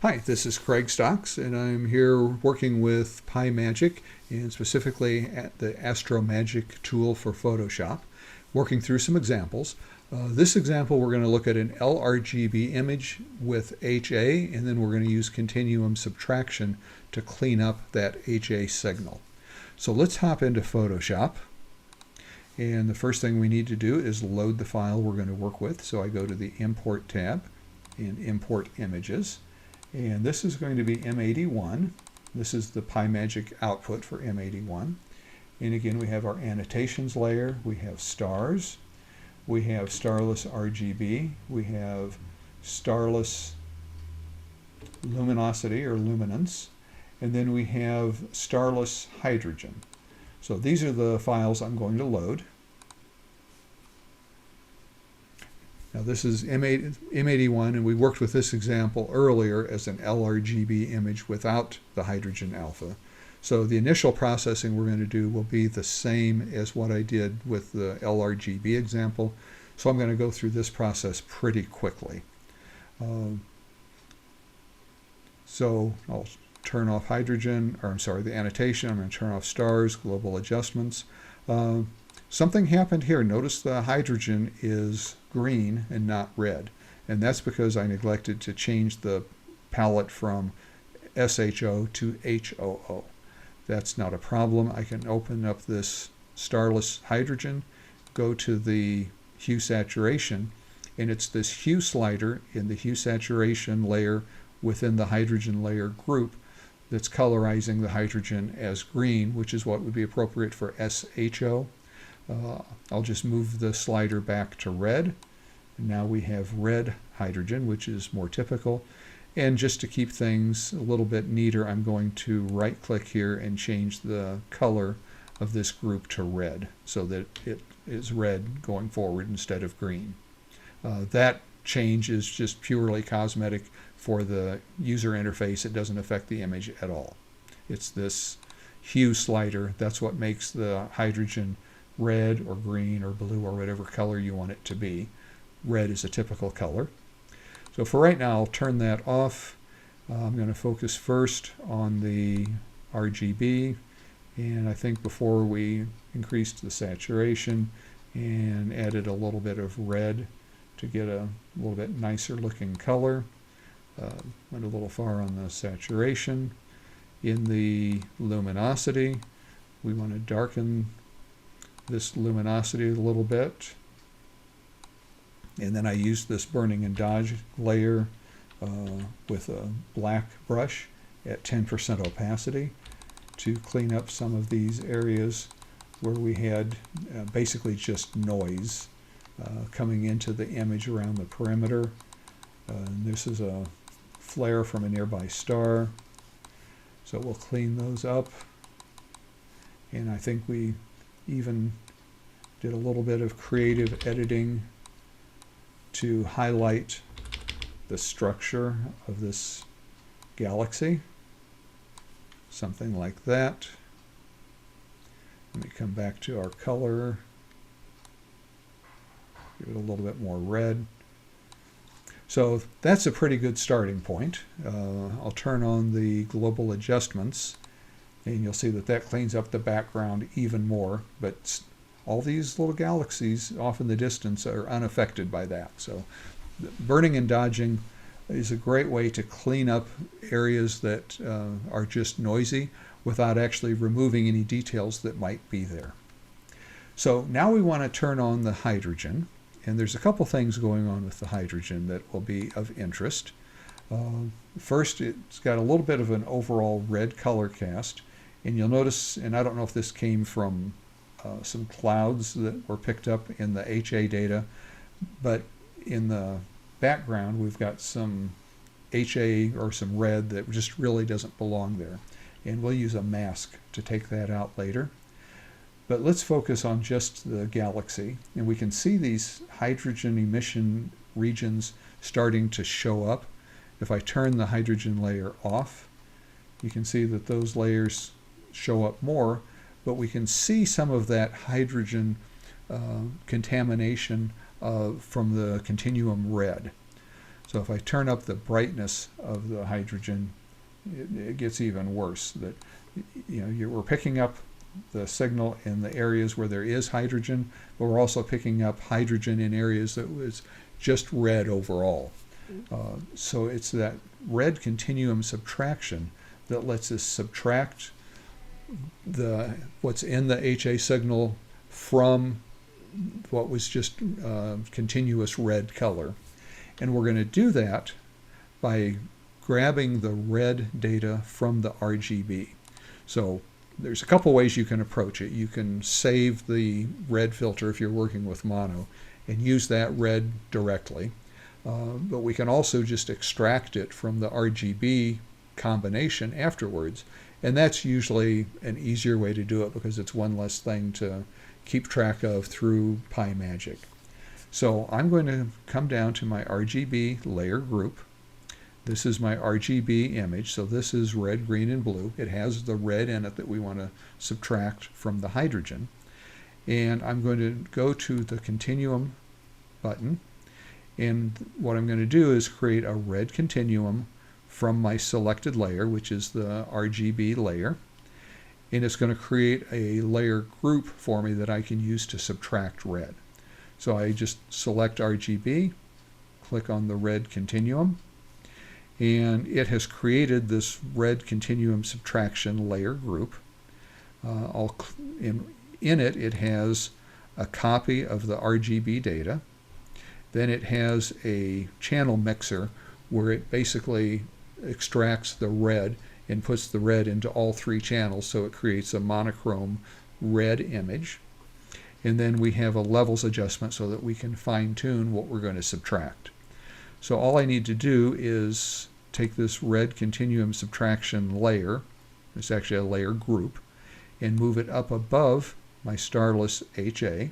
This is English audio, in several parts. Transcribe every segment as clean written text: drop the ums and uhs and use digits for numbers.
Hi, this is Craig Stocks, and I'm here working with PiMagic, and specifically at the AstroMagic tool for Photoshop, working through some examples. This example, we're going to look at an LRGB image with HA, and then we're going to use Continuum Subtraction to clean up that HA signal. So let's hop into Photoshop. And the first thing we need to do is load the file we're going to work with. So I go to the Import tab and Import Images. And this is going to be M81. This is the PiMagic output for M81. And again, we have our annotations layer. We have stars. We have starless RGB. We have starless luminosity or luminance. And then we have starless hydrogen. So these are the files I'm going to load. Now this is M81, and we worked with this example earlier as an LRGB image without the hydrogen alpha. So the initial processing we're going to do will be the same as what I did with the LRGB example. So I'm going to go through this process pretty quickly. So I'll turn off hydrogen, or I'm sorry, the annotation. I'm going to turn off stars, global adjustments. Something happened here. Notice the hydrogen is green and not red. And that's because I neglected to change the palette from SHO to HOO. That's not a problem. I can open up this starless hydrogen, go to the hue saturation, and it's this hue slider in the hue saturation layer within the hydrogen layer group that's colorizing the hydrogen as green, which is what would be appropriate for SHO. I'll just move the slider back to red. And now we have red hydrogen, which is more typical. And just to keep things a little bit neater, I'm going to right-click here and change the color of this group to red so that it is red going forward instead of green. That change is just purely cosmetic for the user interface. It doesn't affect the image at all. It's this hue slider. That's what makes the hydrogen red or green or blue or whatever color you want it to be. Red is a typical color. So for right now, I'll turn that off. I'm going to focus first on the RGB. And I think before we increased the saturation and added a little bit of red to get a little bit nicer looking color. Went a little far on the saturation. In the luminosity, we want to darken this luminosity a little bit. And then I used this burning and dodge layer with a black brush at 10% opacity to clean up some of these areas where we had basically just noise coming into the image around the perimeter. And this is a flare from a nearby star. So we'll clean those up. And I think we even did a little bit of creative editing to highlight the structure of this galaxy. Something like that. Let me come back to our color. Give it a little bit more red. So that's a pretty good starting point. I'll turn on the global adjustments, and you'll see that that cleans up the background even more. But all these little galaxies off in the distance are unaffected by that. So burning and dodging is a great way to clean up areas that are just noisy without actually removing any details that might be there. So now we want to turn on the hydrogen. And there's a couple things going on with the hydrogen that will be of interest. First, it's got a little bit of an overall red color cast. And you'll notice, and I don't know if this came from some clouds that were picked up in the HA data, but in the background we've got some HA or some red that just really doesn't belong there. And we'll use a mask to take that out later. But let's focus on just the galaxy, and we can see these hydrogen emission regions starting to show up. If I turn the hydrogen layer off, you can see that those layers show up more, but we can see some of that hydrogen contamination from the continuum red. So So if I turn up the brightness of the hydrogen, it gets even worse. That, we're picking up the signal in the areas where there is hydrogen, but we're also picking up hydrogen in areas that was just red overall. So it's that red continuum subtraction that lets us subtract what's in the HA signal from what was just continuous red color. And we're going to do that by grabbing the red data from the RGB. So there's a couple ways you can approach it. You can save the red filter if you're working with mono and use that red directly. But we can also just extract it from the RGB combination afterwards. And that's usually an easier way to do it because it's one less thing to keep track of through PiMagic. So I'm going to come down to my RGB layer group. This is my RGB image, so this is red, green, and blue. It has the red in it that we want to subtract from the hydrogen. And I'm going to go to the Continuum button, and what I'm going to do is create a red continuum from my selected layer, which is the RGB layer. And it's going to create a layer group for me that I can use to subtract red. So I just select RGB, click on the red continuum, and it has created this red continuum subtraction layer group. In it, it has a copy of the RGB data. Then it has a channel mixer where it basically extracts the red and puts the red into all three channels, so it creates a monochrome red image. And then we have a levels adjustment so that we can fine-tune what we're going to subtract. So all I need to do is take this red continuum subtraction layer, it's actually a layer group, and move it up above my starless HA.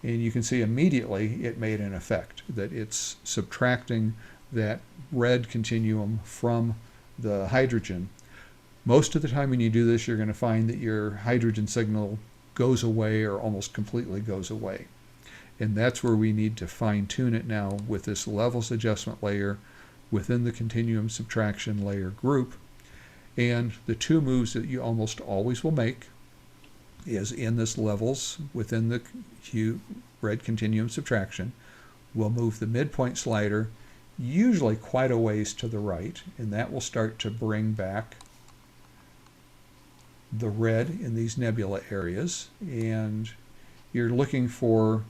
And you can see immediately it made an effect, that it's subtracting that red continuum from the hydrogen. Most of the time when you do this, you're going to find that your hydrogen signal goes away or almost completely goes away. And that's where we need to fine-tune it now with this levels adjustment layer within the continuum subtraction layer group. And the two moves that you almost always will make is in this levels within the red continuum subtraction. We'll move the midpoint slider usually quite a ways to the right, and that will start to bring back the red in these nebula areas. And you're looking for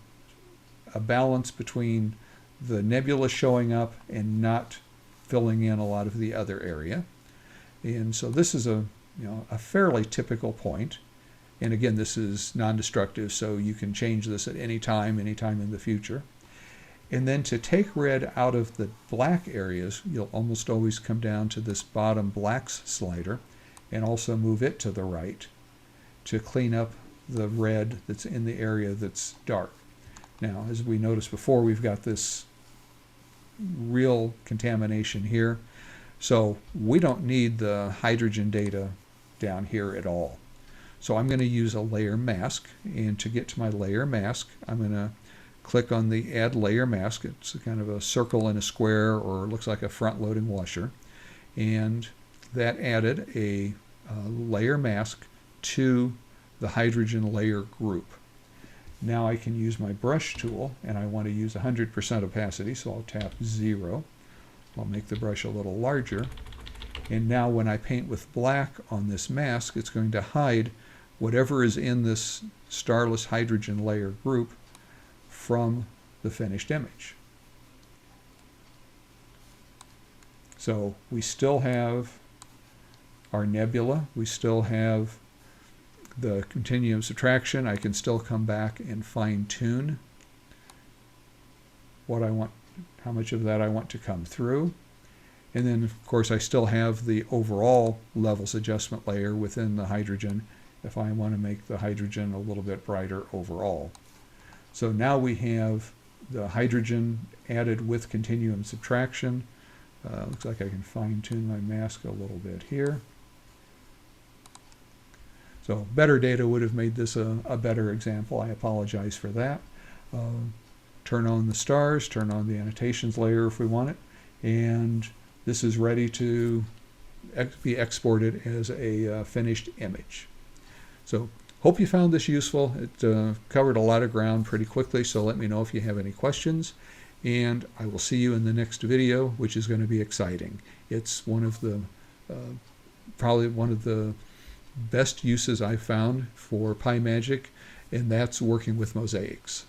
a balance between the nebula showing up and not filling in a lot of the other area. And so this is a fairly typical point. And again, this is non-destructive, so you can change this at any time in the future. And then to take red out of the black areas, you'll almost always come down to this bottom blacks slider and also move it to the right to clean up the red that's in the area that's dark. Now, as we noticed before, we've got this real contamination here. So we don't need the hydrogen data down here at all. So I'm going to use a layer mask, and to get to my layer mask, I'm going to click on the Add Layer Mask. It's kind of a circle in a square, or looks like a front-loading washer. And that added a layer mask to the hydrogen layer group. Now I can use my brush tool, and I want to use 100% opacity, so I'll tap 0. I'll make the brush a little larger. And now when I paint with black on this mask, it's going to hide whatever is in this starless hydrogen layer group from the finished image. So we still have our nebula, we still have the continuum subtraction. I can still come back and fine-tune what I want, how much of that I want to come through. And then, of course, I still have the overall levels adjustment layer within the hydrogen if I want to make the hydrogen a little bit brighter overall. So now we have the hydrogen added with continuum subtraction. Looks like I can fine-tune my mask a little bit here. So better data would have made this a better example. I apologize for that. Turn on the stars, turn on the annotations layer if we want it, and this is ready to be exported as a finished image. So hope you found this useful. It covered a lot of ground pretty quickly, so let me know if you have any questions, and I will see you in the next video, which is going to be exciting. It's one of the probably one of the best uses I've found for PiMagic, and that's working with mosaics.